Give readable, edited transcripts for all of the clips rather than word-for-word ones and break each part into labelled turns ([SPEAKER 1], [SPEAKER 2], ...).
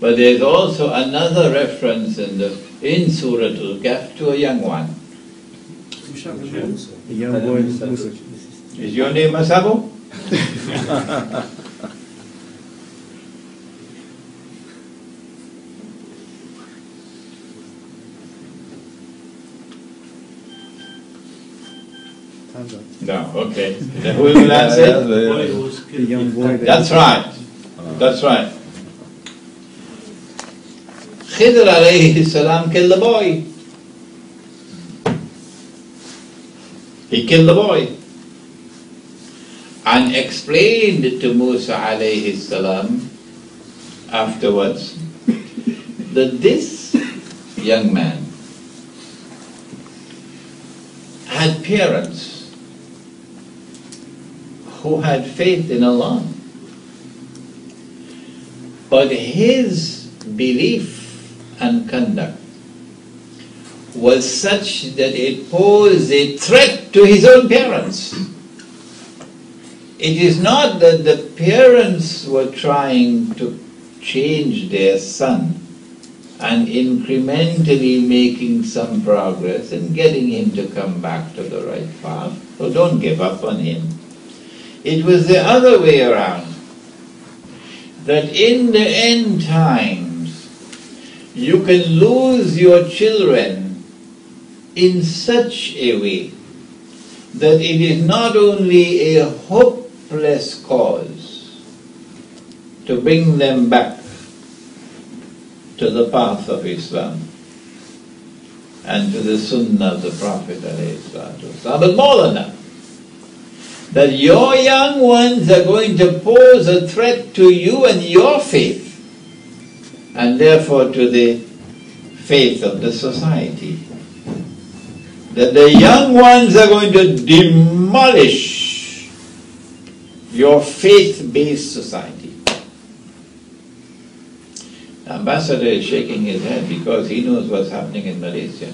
[SPEAKER 1] But there's also another reference in Surah Al-Kahf to a young one.
[SPEAKER 2] The young boy Musa.
[SPEAKER 1] Is your name Masabu? No, okay. Then who will answer?
[SPEAKER 2] The young boy.
[SPEAKER 1] That's right. That's right. Khidr alayhi salam killed the boy. He killed the boy and explained to Musa alayhi salam afterwards that this young man had parents who had faith in Allah, but his belief and conduct was such that it posed a threat to his own parents. It is not that the parents were trying to change their son and incrementally making some progress and getting him to come back to the right path. So don't give up on him. It was the other way around, that in the end times you can lose your children in such a way that it is not only a hopeless cause to bring them back to the path of Islam and to the Sunnah of the Prophet but more than that, that your young ones are going to pose a threat to you and your faith, and therefore to the faith of the society. That the young ones are going to demolish your faith-based society. The ambassador is shaking his head because he knows what's happening in Malaysia.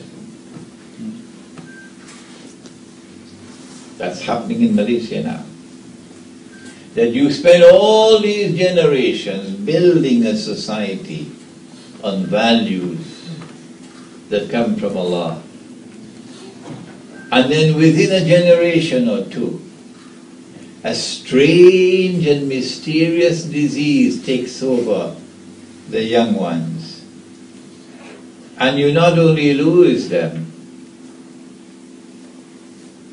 [SPEAKER 1] That's happening in Malaysia now. That you spend all these generations building a society on values that come from Allah. And then within a generation or two, a strange and mysterious disease takes over the young ones. And you not only lose them,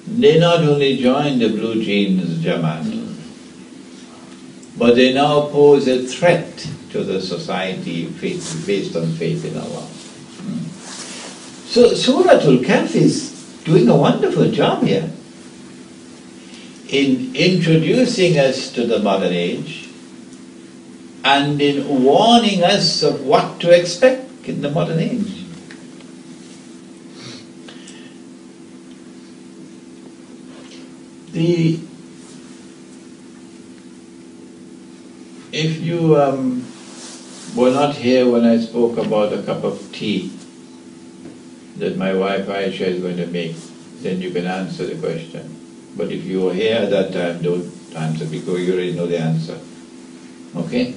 [SPEAKER 1] they not only join the blue jeans Jamaat, but they now pose a threat to the society based on faith in Allah. So Surah Al-Kahf is doing a wonderful job here in introducing us to the modern age and in warning us of what to expect in the modern age. If you were not here when I spoke about a cup of tea that my wife Aisha is going to make, then you can answer the question. But if you were here at that time, don't answer because you already know the answer. Okay?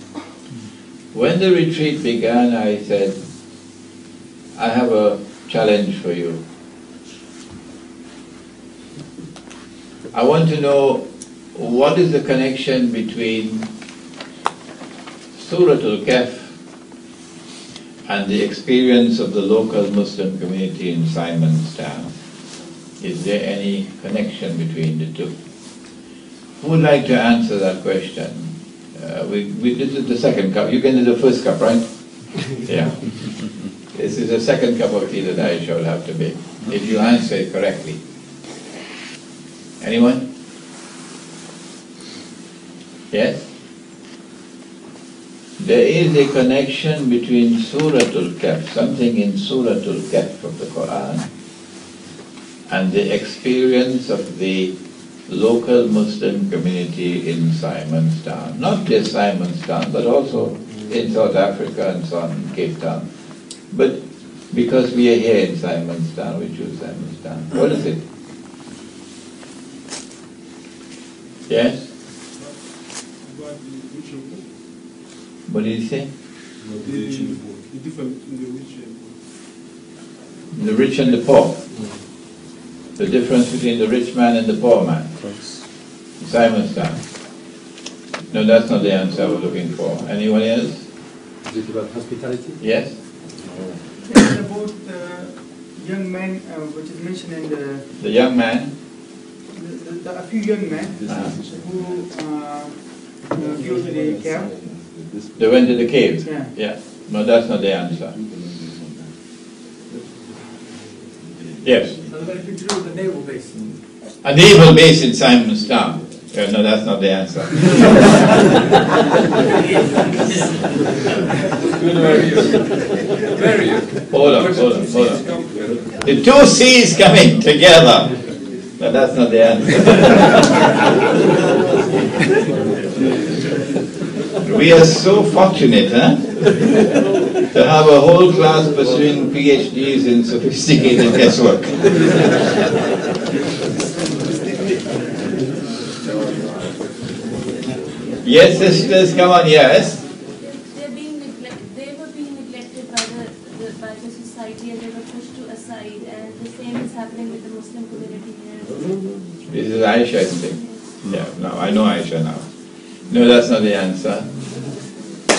[SPEAKER 1] When the retreat began, I said, I have a challenge for you. I want to know what is the connection between Surah Al-Kahf and the experience of the local Muslim community in Simon's Town. Is there any connection between the two? Who would like to answer that question? This is the second cup. You can do the first cup, right? Yeah. This is the second cup of tea that I shall have to make, if you answer it correctly. Anyone? Yes? There is a connection between Surah Al-Kahf, something in Surah Al-Kahf of the Quran, and the experience of the local Muslim community in Simon's Town. Not just Simon's Town, but also in South Africa and so on, in Cape Town. But because we are here in Simon's Town, we choose Simon's Town. What is it? Yes? What did he say?
[SPEAKER 3] The difference in the rich and poor.
[SPEAKER 1] The rich and the poor. The difference between the rich man and the poor man. Simon's time. No, that's not the answer I was looking for. Anyone else?
[SPEAKER 2] Is it about hospitality?
[SPEAKER 1] Yes?
[SPEAKER 4] It's about the young man, which is mentioned in
[SPEAKER 1] The young man?
[SPEAKER 4] a few young men who go to the cave.
[SPEAKER 1] They went to the cave?
[SPEAKER 4] Yeah.
[SPEAKER 1] Yeah. No, that's not the answer. Yes?
[SPEAKER 3] Anything to do with the naval base?
[SPEAKER 1] A naval base in Simon's Town. No, that's not the answer. Hold on. The two seas coming together. But that's not the answer. We are so fortunate, huh? To have a whole class pursuing PhDs in sophisticated guesswork. Yes, sisters, come on, yes?
[SPEAKER 5] They're being neglected. They were being neglected by the society, and they were pushed to a side. And the same is happening with the Muslim community here.
[SPEAKER 1] This is Aisha's thing. Yeah, no, I know Aisha now. No, that's not the answer.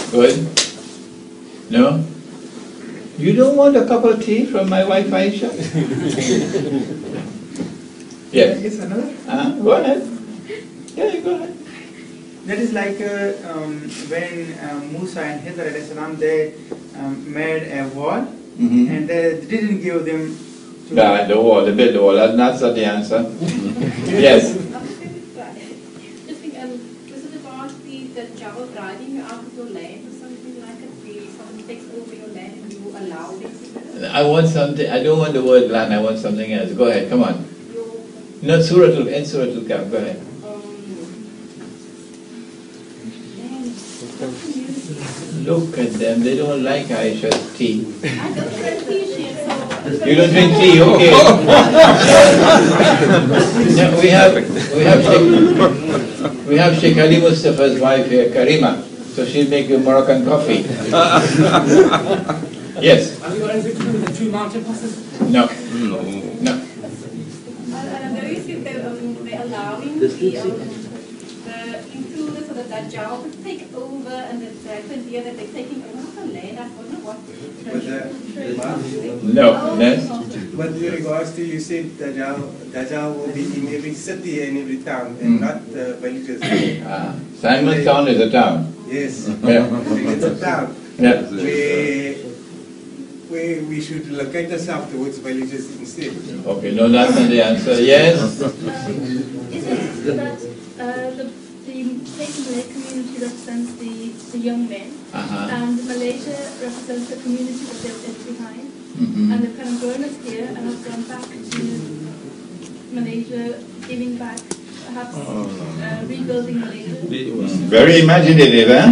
[SPEAKER 1] Good? No? You don't want a cup of tea from my wife Aisha? Yes.
[SPEAKER 4] Yes, another.
[SPEAKER 1] Go ahead. Yeah, go ahead.
[SPEAKER 4] That is like when Musa and Hidr alayhi salam, they made a wall, and they didn't give them to
[SPEAKER 1] The wall, they built the wall. That's not the answer. Yes.
[SPEAKER 6] Just think, was it about the job of driving out of your land or something like that? Where someone takes over your land and you allow it?
[SPEAKER 1] I want something. I don't want the word land. I want something else. Go ahead. Come on. Not Surah Al-Kahf. Go ahead. Look at them. They don't like Aisha's tea.
[SPEAKER 6] I don't appreciate so.
[SPEAKER 1] You don't drink tea, okay? Now we have Sheikh Ali Mustafa's wife here, Karima. So she'll make you Moroccan coffee. Yes.
[SPEAKER 3] Have you got anything to do with the two mountain passes?
[SPEAKER 1] No.
[SPEAKER 6] There is they're allowing the intruders or the Dajjal to take over, and the idea that they're taking over the land. I don't know what.
[SPEAKER 1] No. Yes.
[SPEAKER 7] But with regards to, you said Dajjal will be in every city and every town, and not villages.
[SPEAKER 1] Simon's Town is a town.
[SPEAKER 7] Yes,
[SPEAKER 1] Yeah.
[SPEAKER 7] it's a town
[SPEAKER 1] Yeah.
[SPEAKER 7] where we should locate ourselves towards villages instead.
[SPEAKER 1] Okay, no, that's not the answer. Yes?
[SPEAKER 5] Is it that the Sheikh Malay community represents the young men, and Malaysia represents the community that they've left behind, and they've kind of grown us here and have gone back to Malaysia, giving back, perhaps rebuilding Malaysia.
[SPEAKER 1] Very imaginative, huh?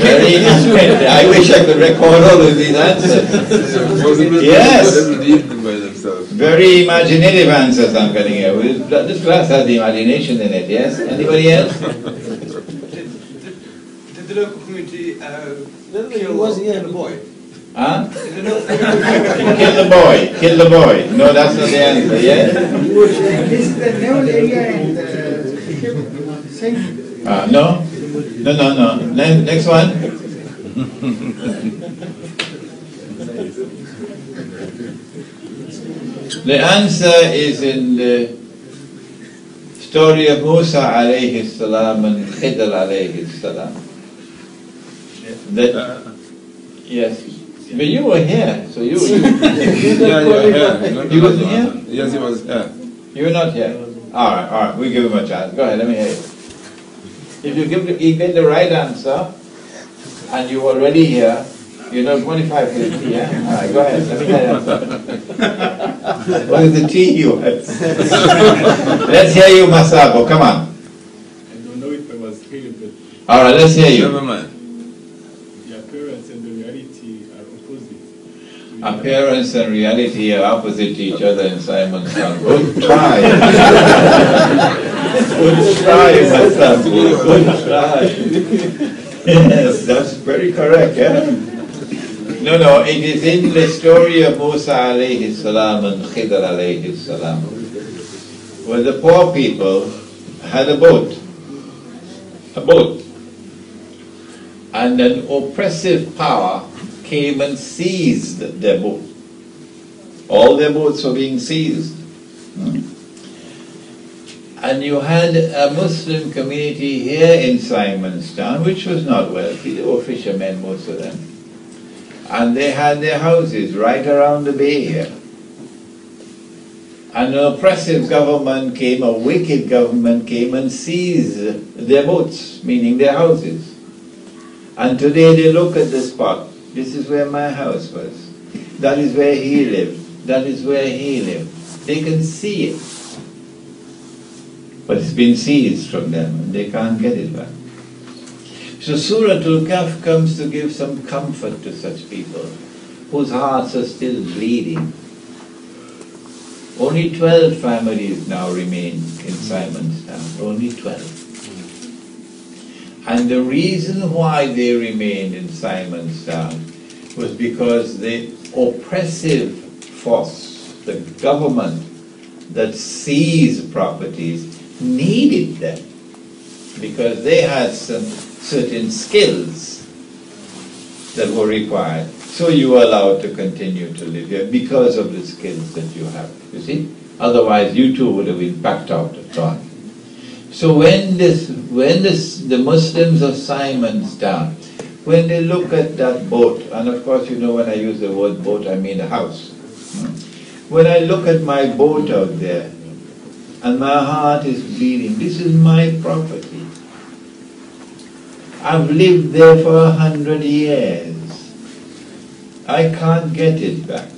[SPEAKER 1] Very imaginative. I wish I could record all of these answers. Yes. Very imaginative answers I'm getting here. This class has the imagination in it, yes? Anybody else?
[SPEAKER 3] Did the local community
[SPEAKER 2] He was here.
[SPEAKER 3] the boy?
[SPEAKER 1] Huh? Kill the boy. No, that's not the answer, yes?
[SPEAKER 4] This is the naval area and same.
[SPEAKER 1] No. Next one. The answer is in the story of Musa alayhi salam and Khidr alayhi salam. Yes. But you were here, so you
[SPEAKER 8] Yeah, here.
[SPEAKER 1] You wasn't here?
[SPEAKER 8] Yes, he was here.
[SPEAKER 1] You were not here. All right, we give him a chance. Go ahead, let me hear it. If you get the right answer, and you're already here, you're not 25 for the tea, yeah? All right, go ahead, let me hear the answer. What is the tea you had? Let's hear you, Masabo, come on.
[SPEAKER 3] I don't know if I was here, but
[SPEAKER 1] All right, let's hear you.
[SPEAKER 8] Never mind.
[SPEAKER 3] the appearance and the reality are opposite.
[SPEAKER 1] Appearance and reality are opposite to each other in Simon's Town. Good try. Good try, my son. Good try. Yes, that's very Very correct, yeah? No, it is in the story of Musa alayhi salam and Khidr alayhi salam, where the poor people had a boat, and an oppressive power came and seized their boat. All their boats were being seized. And you had a Muslim community here in Simonstown, which was not wealthy. They were fishermen, most of them. And they had their houses right around the bay here. And an oppressive government came, a wicked government came and seized their boats, meaning their houses. And today they look at the spot. This is where my house was. That is where he lived. That is where he lived. They can see it. But it's been seized from them and they can't get it back. So Surah Al-Kahf comes to give some comfort to such people whose hearts are still bleeding. Only 12 families now remain in Simonstown. Only 12. And the reason why they remained in Simonstown was because the oppressive force, the government that seized properties, needed them because they had some certain skills that were required. So you were allowed to continue to live here because of the skills that you have, you see? Otherwise you too would have been packed out and gone. So when the Muslims of Simonstown, when they look at that boat, and of course you know when I use the word boat I mean a house. When I look at my boat out there, and my heart is bleeding, this is my property. I've lived there for 100 years. I can't get it back.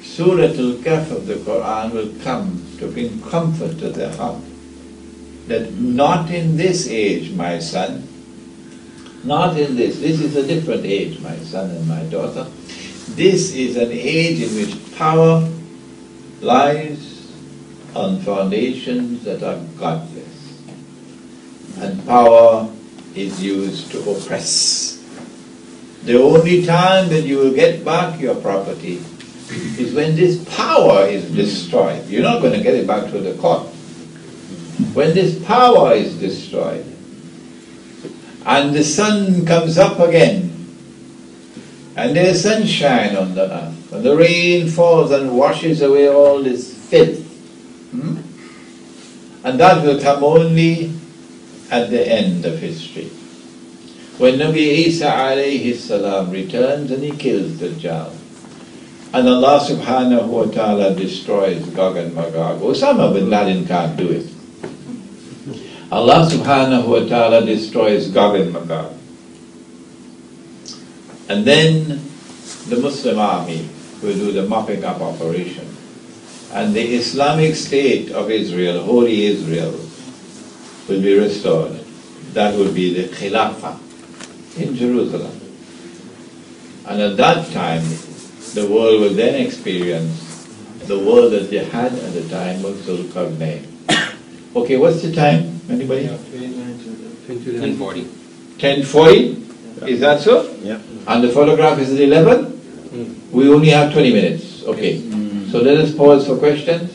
[SPEAKER 1] Surah Al-Kahf of the Quran will come to bring comfort to their heart. That not in this age, my son, not in this is a different age, my son and my daughter. This is an age in which power lies on foundations that are godless. And power is used to oppress. The only time that you will get back your property is when this power is destroyed. You're not going to get it back to the court. When this power is destroyed, and the sun comes up again, and there's sunshine on the earth, and the rain falls and washes away all this filth, and that will come only at the end of history. When Nabi Isa alayhi salam returns and he kills Dajjal, and Allah subhanahu wa ta'ala destroys Gog and Magog. Osama bin Laden can't do it. Allah subhanahu wa ta'ala destroys Gog and Magog. And then the Muslim army will do the mopping up operation. And the Islamic State of Israel, Holy Israel, will be restored. That will be the Khilafah in Jerusalem. And at that time, the world will then experience the world that they had at the time of Zulqarnain. Okay, what's the time? Anybody?
[SPEAKER 2] 10:40.
[SPEAKER 1] 10:40? Is that so?
[SPEAKER 2] Yeah.
[SPEAKER 1] And the photograph is at 11? We only have 20 minutes. Okay. So let us pause for questions.